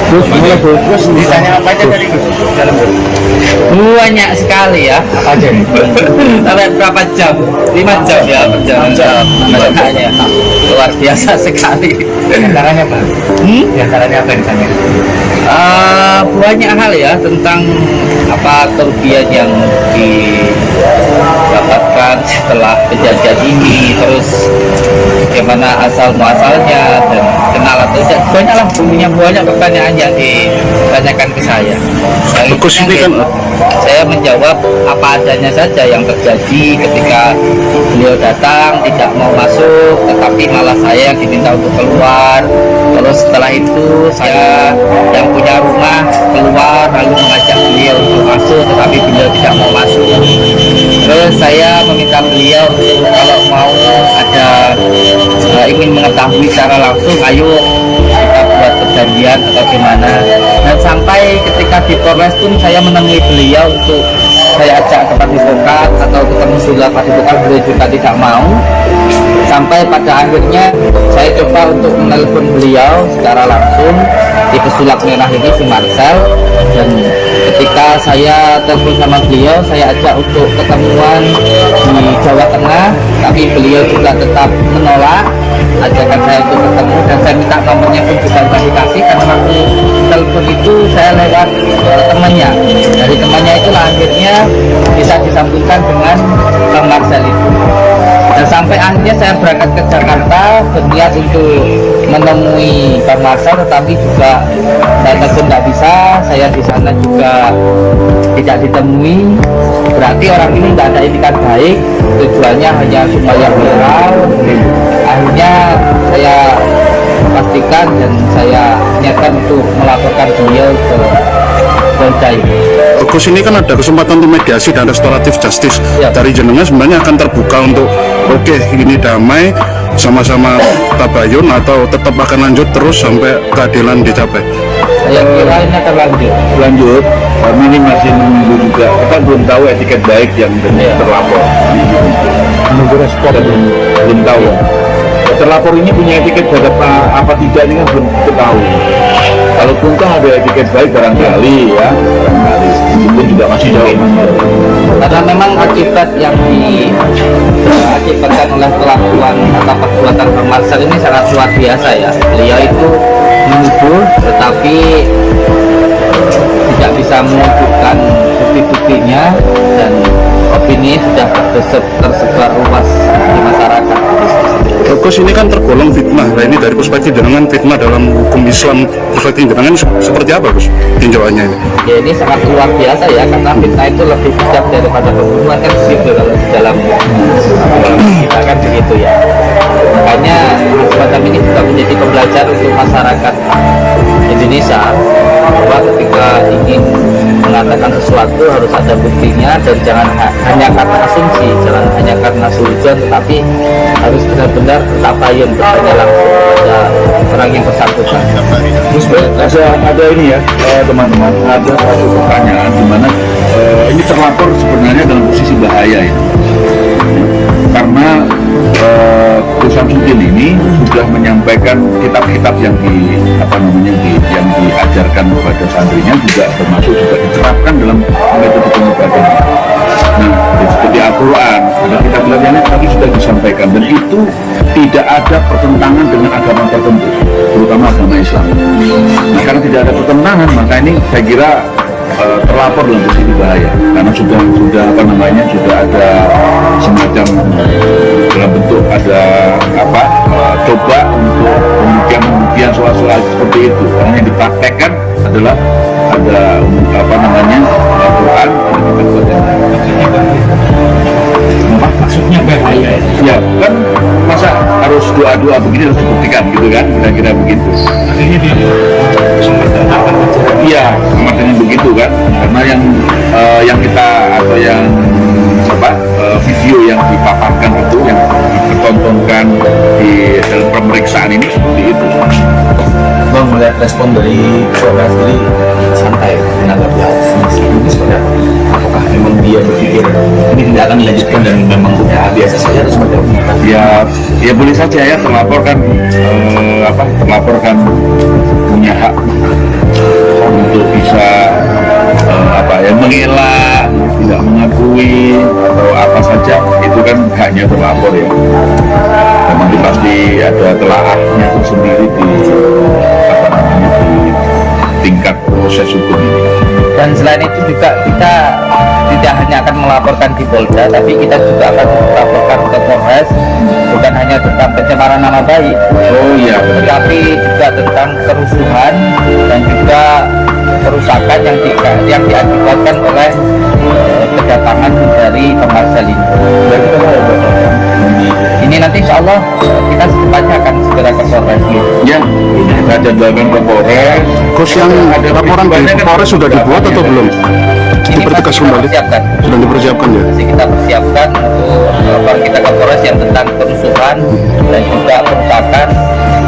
Terus mulai terus Ditanya apa aja tadi Gus? Dalam Gus? Banyak sekali ya. Apa aja nih? Sampai berapa jam? 5 jam ya perjalanan masyarakatnya. Luar biasa sekali. Di antaranya apa? Di antaranya apa yang ditanya? Banyak hal ya tentang apa kerugian yang didapatkan setelah kejadian ini, terus bagaimana asal muasalnya dan kenal atau tidak, banyaklah banyak pertanyaan yang ditanyakan ke saya. Bagus ini kan Saya menjawab apa adanya saja yang terjadi ketika beliau datang tidak mau masuk, tetapi malah saya yang diminta untuk keluar. Terus setelah itu saya yang punya rumah keluar lalu mengajak beliau untuk masuk, tetapi beliau tidak mau masuk. Terus saya meminta beliau kalau mau ada ingin mengetahui secara langsung, ayo kita buat perjanjian atau gimana. Dan sampai ketika di Polres pun saya menemui beliau untuk saya ajak ke padepokan atau ketemu sudah padepokan, beliau juga tidak mau. Sampai pada akhirnya saya coba untuk menelpon beliau secara langsung di pesulap merah ini, si Marcel. Dan ketika saya telepon sama beliau, saya ajak untuk ketemuan di Jawa Tengah, tapi beliau juga tetap menolak ajakan saya untuk ketemu. Dan saya minta nomornya pun juga dikasih, karena waktu telepon itu saya lewat temannya. Dari temannya itulah akhirnya bisa disambungkan dengan Bang Marcel itu. Dan sampai akhirnya saya berangkat ke Jakarta berniat untuk menemui Bang Marcel, tetapi juga saya telepon nggak bisa, saya di sana juga tidak ditemui. Berarti orang ini nggak ada itikat baik, tujuannya hanya supaya viral. Akhirnya saya pastikan dan saya niatkan untuk melaporkan beliau ke Polda ini. Gus, ini kan ada kesempatan untuk mediasi dan restoratif justice Ya. dari jenengan sebenarnya akan terbuka untuk oke ini damai sama-sama tabayun atau tetap akan lanjut terus sampai keadilan dicapai. Saya kira ini akan Lanjut, kami ini masih menunggu juga. Kita belum tahu etiket baik yang terlapor. Menunggu respon belum tahu. Terlapor ini punya etiket baik apa tidak ini kan belum kita tahu. Kalaupun toh ada etiket baik barangkali ya, barangkali itu juga masih jauh. karena memang akibat yang diakibatkan oleh kelakuan atau perbuatan Bang Marcel ini sangat luar biasa ya. Beliau itu menuduh tetapi tidak bisa menunjukkan bukti-buktinya, dan opini sudah tersebar luas di masyarakat. Gus, ini kan tergolong fitnah. Nah, ini dari perspektif jenengan fitnah dalam hukum Islam, perspektif jenengan seperti apa Gus tinjauannya ini? Ya ini sangat luar biasa ya, karena fitnah itu lebih kejam daripada pembunuhan kan begitu kalau di dalam kita kan begitu ya. Makanya semacam ini juga menjadi pembelajaran untuk masyarakat Indonesia, bahwa ketika ingin mengatakan sesuatu harus ada buktinya, dan jangan hanya karena asumsi, jangan hanya karena suzon, tetapi harus benar-benar tabayun, bertanya langsung pada orang yang bersangkutan. Terus ada ini ya teman-teman, ada satu pertanyaan di mana ini terlapor sebenarnya dalam posisi bahaya ya, karena Gus Samsudin ini sudah menyampaikan kitab-kitab yang yang diajarkan kepada santrinya, juga termasuk juga diterapkan dalam metode pengobatan. Nah, seperti Al-Quran, ada kitab-kitab yang tadi sudah disampaikan, dan itu tidak ada pertentangan dengan agama tertentu, terutama agama Islam. Nah, karena tidak ada pertentangan, maka ini saya kira terlapor dalam posisi bahaya, karena sudah sudah ada semacam dalam bentuk ada coba untuk pembuktian soal-soal seperti itu. Karena yang dipraktekkan adalah ada Al-Quran, maksudnya bahaya ya kan, masa harus doa-doa begini harus dibuktikan gitu kan, kira-kira begitu. Artinya dia iya makanya begitu kan, karena yang kita atau yang video yang dipaparkan itu, yang dipertontonkan di dalam pemeriksaan ini seperti itu. Bang, melihat respon dari Polres sendiri santai menanggapi hal ini seperti apa? Apakah memang dia berpikir ini tidak akan dilanjutkan dan memang ya biasa saja atau seperti apa? Ya boleh saja ya, terlapor kan punya hak untuk bisa mengelak, tidak mengakui atau apa saja, itu kan haknya terlapor ya. Dan nanti pasti ada telaahnya tersendiri di di tingkat proses hukum ini. Dan selain itu juga kita tidak hanya akan melaporkan di Polda, tapi kita juga akan melaporkan ke Polres, bukan hanya tentang pencemaran nama baik, Oh iya, benar. tapi juga tentang kerusuhan dan juga kerusakan yang diakibatkan oleh kedatangan dari Pemarsa ini. Ini nanti insya Allah kita secepatnya akan segera ke Polres. Ya, kita jadwalkan ke Polres. Kos yang laporan di Polres sudah dibuat atau belum? Ini Dipertegas masih kita kembali? persiapkan. Sudah dipersiapkan ya? Masih kita persiapkan untuk laporan kita ke Polres yang tentang kerusuhan dan juga kerusakan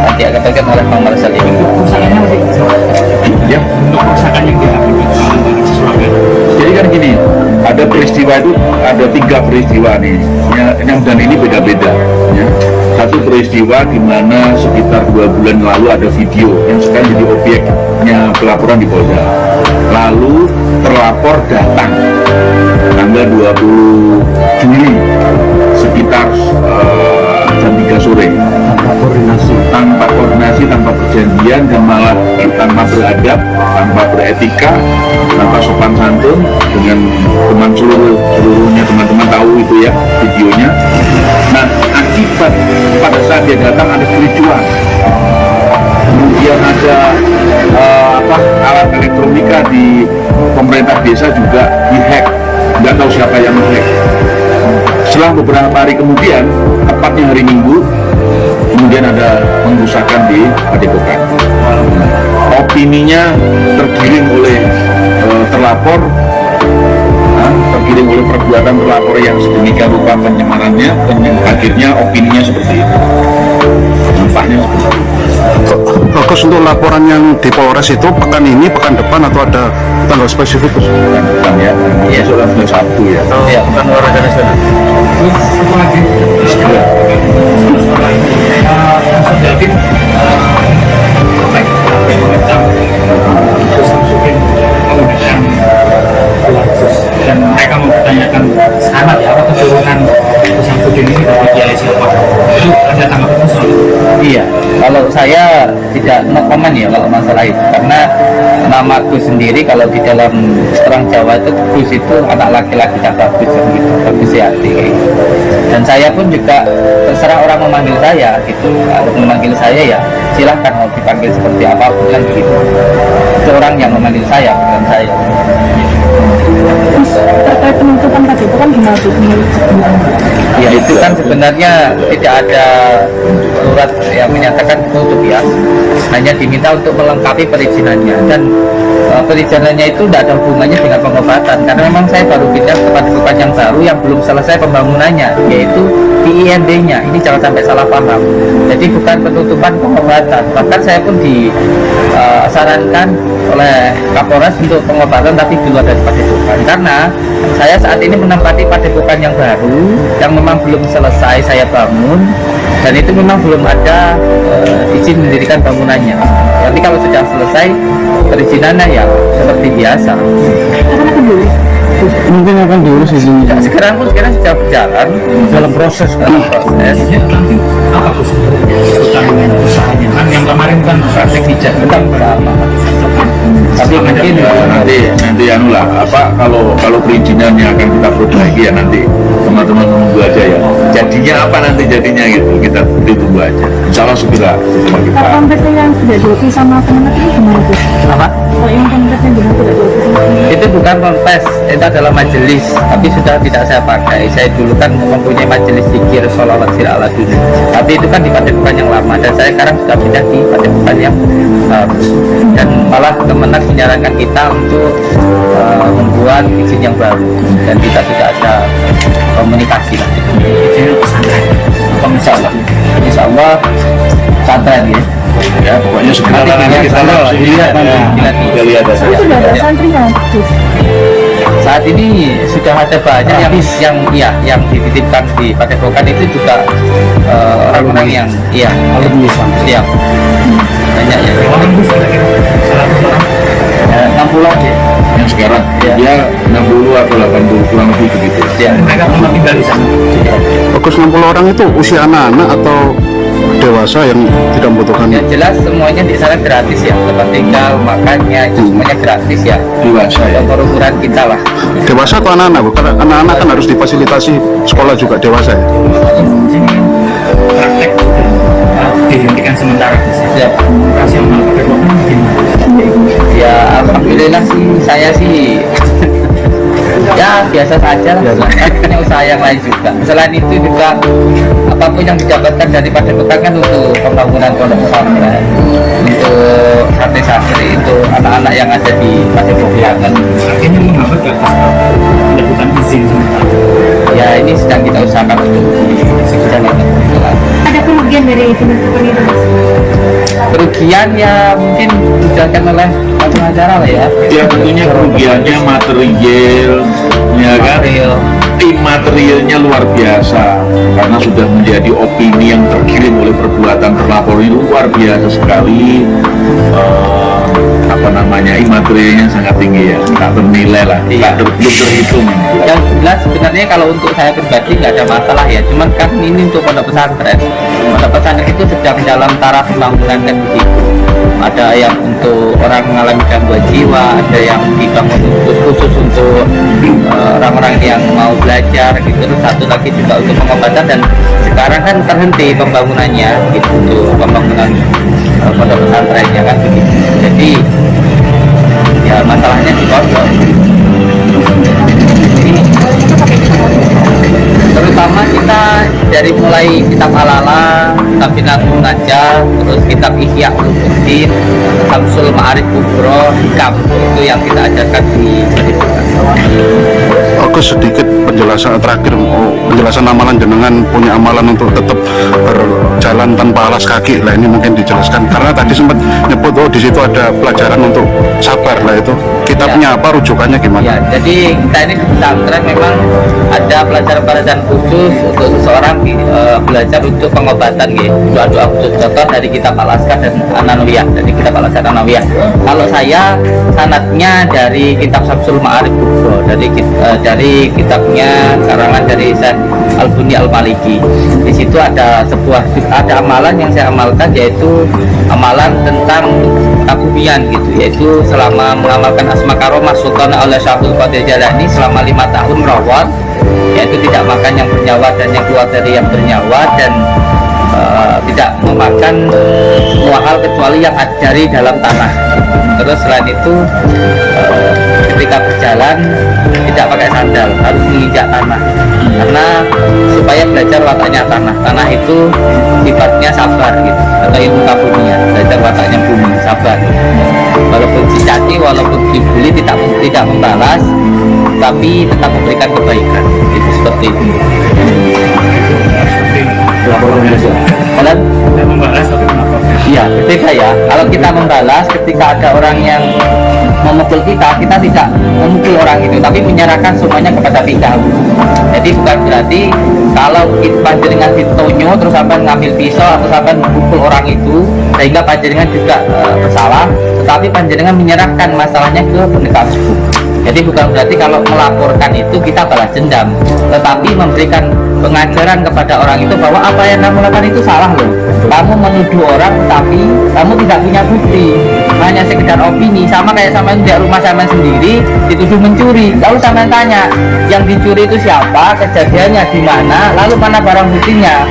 nanti akan diakibatkan oleh Pemarsa ini. Ya, jadi kan gini, ada peristiwa itu, ada 3 peristiwa nih, dan ini beda-beda. Ya. Satu peristiwa di mana sekitar 2 bulan lalu ada video yang sekarang jadi objeknya pelaporan di Polda. Lalu terlapor datang tanggal 20 Juli sekitar jam 3 sore. Tanpa koordinasi, tanpa perjanjian, dan malah tanpa beradab, tanpa beretika, tanpa sopan santun dengan teman seluruhnya teman-teman tahu itu ya videonya. Nah, akibat pada saat dia datang ada kericuan, kemudian ada alat elektronika di pemerintah desa juga dihack, nggak tahu siapa yang menghack. Setelah beberapa hari kemudian, tepatnya hari Minggu, kemudian ada pengrusakan di Padepokan. Opininya tergiring oleh terlapor, tergiring oleh perbuatan terlapor yang sedemikian rupa pencemarannya, dan akhirnya opininya seperti itu. Nampaknya seperti itu. Kos untuk laporan yang di Polres itu pekan ini, pekan depan, atau ada tanggal spesifik? Bukan ya, besok langsung Sabtu ya. Ya, bukan olahraga nasional. Dan mereka mempertanyakan sama ya apa keturunan Samsudin ini dari kiai siapa, itu ada tanggapan soal itu? Iya, kalau saya tidak no comment ya kalau masalah itu, karena nama Gus sendiri kalau di dalam terang Jawa itu Gus itu anak laki-laki yang bagus gitu, bagus hati kayak gitu. Dan saya pun juga terserah orang memanggil saya gitu, kalau memanggil saya ya silahkan mau dipanggil seperti apapun kan begitu. Itu orang yang memanggil saya, bukan saya. Terus terkait penuntutan tadi itu kan gimana tuh? Ya itu kan sebenarnya tidak ada surat yang menyatakan tutup ya, hanya diminta untuk melengkapi perizinannya, dan perizinannya itu tidak ada hubungannya dengan pengobatan, karena memang saya baru pindah ke Padepokan yang baru yang belum selesai pembangunannya, yaitu IIMD-nya. Ini jangan sampai salah paham, jadi bukan penutupan pengobatan. Bahkan saya pun disarankan oleh Kapolres untuk pengobatan tapi di luar dari Padepokan, karena saya saat ini menempati Padepokan yang baru yang memang belum selesai saya bangun, dan itu memang belum ada izin mendirikan bangunannya. Nanti kalau sudah selesai perizinannya ya seperti biasa. Mungkin akan diurus izin. Ya, sekarang sudah berjalan dalam proses. Nanti apa Gus utang usahanya kan yang kemarin kan praktek hijab Tetap sama. Tapi mungkin nanti anu lah, kalau perizinannya akan kita perbaiki ya, nanti teman-teman menunggu aja ya. Jadinya apa nanti jadinya gitu, kita tunggu aja. Insya Allah segera kita. Kalau PT yang sudah diuji sama Kemenak itu gimana tuh? apa? Kalau yang Kemenak yang bilang tidak diuji sama Kemenak, Itu bukan ponpes, itu adalah majelis, tapi sudah tidak saya pakai. Saya dulu kan mempunyai majelis zikir sholawat sirah ala dunia, tapi itu kan di Padepokan yang lama, dan saya sekarang sudah pindah di Padepokan yang baru. Dan malah Kemenak menyarankan kita untuk membuat izin yang baru, dan kita sudah ada komunikasi lah. Insya Allah pesantren ya. Ya, pokoknya segera Nanti nanti kita dilihat nanti. kita lihat aja. itu sudah ada santri ya, Gus? Saat ini sudah ada banyak yang dititipkan di Padepokan, itu juga orang-orang yang siap banyak ya. orang Gus kira-kira 100 orang. 60-an ya. Yang sekarang dia 60 atau 80 kurang lebih begitu. Ya. Mereka cuma tinggal di sana. Bagus 60 orang itu usia anak-anak atau dewasa yang tidak membutuhkan? Yang jelas semuanya di sana gratis ya, tempat tinggal, makannya itu semuanya gratis ya. Dewasa ya. Untuk ukuran kita lah. Dewasa atau anak-anak? Bu? Karena anak-anak kan harus difasilitasi sekolah juga dewasa ya. Ini praktek ya, dihentikan sementara. Ya. Operasional kedokteran gimana? Ya alhamdulillah sih saya sih ya biasa saja lah. Punya usaha yang lain juga. Selain itu juga apapun yang didapatkan dari Padepokan kan untuk pembangunan pondok pesantren, untuk santri-santri, itu anak-anak yang ada di Padepokan. Akhirnya menghambat ke atas pendapat izin sementara. Ya ini sedang kita usahakan untuk segera dilakukan. Ada kerugian dari penentuan itu Mas? Kerugian ya mungkin dijelaskan oleh pengacara lah ya. Ya tentunya kerugiannya material, ya kan? Material. Tim materialnya luar biasa karena sudah menjadi opini yang terkirim oleh perbuatan terlapor ini luar biasa sekali. Apa namanya, imaterialnya sangat tinggi ya, tak bernilai lah, Iya. belum terhitung. Yang jelas sebenarnya kalau untuk saya pribadi nggak ada masalah ya, cuman kan ini untuk pondok pesantren. Pondok pesantren itu sedang dalam taraf pembangunan kan begitu. Ada yang untuk orang mengalami gangguan jiwa, ada yang dibangun untuk khusus untuk orang-orang yang mau belajar gitu. Terus satu lagi juga untuk pengobatan, dan sekarang kan terhenti pembangunannya gitu untuk pembangunan pondok pesantrennya kan begitu. Jadi ya masalahnya di pondok. Ini terutama kita dari mulai kitab Al-Ala, kitab Binatul Najah, terus kitab Ihya Ulumuddin, Samsul Ma'arif Kubro, Hikam, itu yang kita ajarkan di Padepokan. Oke, sedikit penjelasan terakhir, penjelasan amalan jenengan punya amalan untuk tetap berjalan tanpa alas kaki lah, ini mungkin dijelaskan karena tadi sempat nyebut di situ ada pelajaran untuk sabar lah, itu kitabnya apa, rujukannya gimana? Ya, jadi kita ini di pesantren memang ada pelajaran-pelajaran khusus untuk seseorang belajar untuk pengobatan gitu. Doa-doa khusus, contoh dari kitab Al-Azkar dan An-Nawawiyah, dari kitab Al-Azkar dan An-Nawawiyah. Kalau saya sanadnya dari kitab Samsul Ma'arif Kubro, dari kitabnya karangan dari Syekh Al-Buni Al-Maliki. Di situ ada ada amalan yang saya amalkan, yaitu amalan tentang takubian gitu, yaitu selama mengamalkan Asma Karomah Sultan oleh Syahul Qadir Jalani selama 5 tahun merawat, yaitu tidak makan yang bernyawa dan yang keluar dari yang bernyawa, dan tidak memakan semua hal kecuali yang ada dari dalam tanah. Terus selain itu ketika berjalan tidak pakai sandal, harus menginjak tanah, karena supaya belajar wataknya tanah. Tanah itu sifatnya sabar gitu, atau ilmu kabumia, belajar wataknya bumi, sabar. Walaupun dicaci, walaupun dibully, tidak membalas, tapi tetap memberikan kebaikan. Itu seperti itu. Kalian Saya membalas tapi kenapa? iya, berbeda ya. Kalau kita membalas ketika ada orang yang memukul kita tidak memukul orang itu, tapi menyerahkan semuanya kepada kita. Jadi bukan berarti kalau panjenengan ditonyo terus sampai ngambil pisau atau sampai memukul orang itu sehingga panjenengan juga bersalah, tetapi panjenengan menyerahkan masalahnya ke penegak hukum. Jadi bukan berarti kalau melaporkan itu kita balas dendam, tetapi memberikan pengajaran kepada orang itu bahwa apa yang kamu lakukan itu salah loh. Kamu menuduh orang tapi kamu tidak punya bukti, hanya sekedar opini. Sama kayak sama di rumah sama sendiri dituduh mencuri, lalu sama tanya yang dicuri itu siapa, kejadiannya di mana, lalu mana barang buktinya,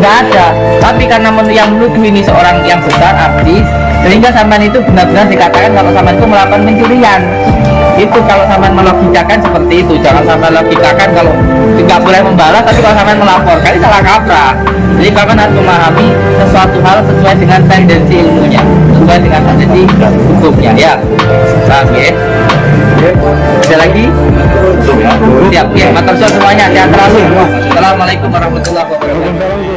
nggak ada. Tapi karena yang menuduh ini seorang yang besar, artis, sehingga sampean itu benar-benar dikatakan kalau sampean itu melakukan pencurian. Itu kalau sampean melogikakan seperti itu. Jangan sampai logikakan kalau tidak boleh membalas tapi kalau sampean melapor, kali salah kaprah. Jadi kapan harus memahami sesuatu hal sesuai dengan tendensi ilmunya, sesuai dengan tendensi hukumnya ya. Paham ya? Ada lagi? Siap ya, matur suwun semuanya, sehat selalu. Assalamualaikum warahmatullahi wabarakatuh.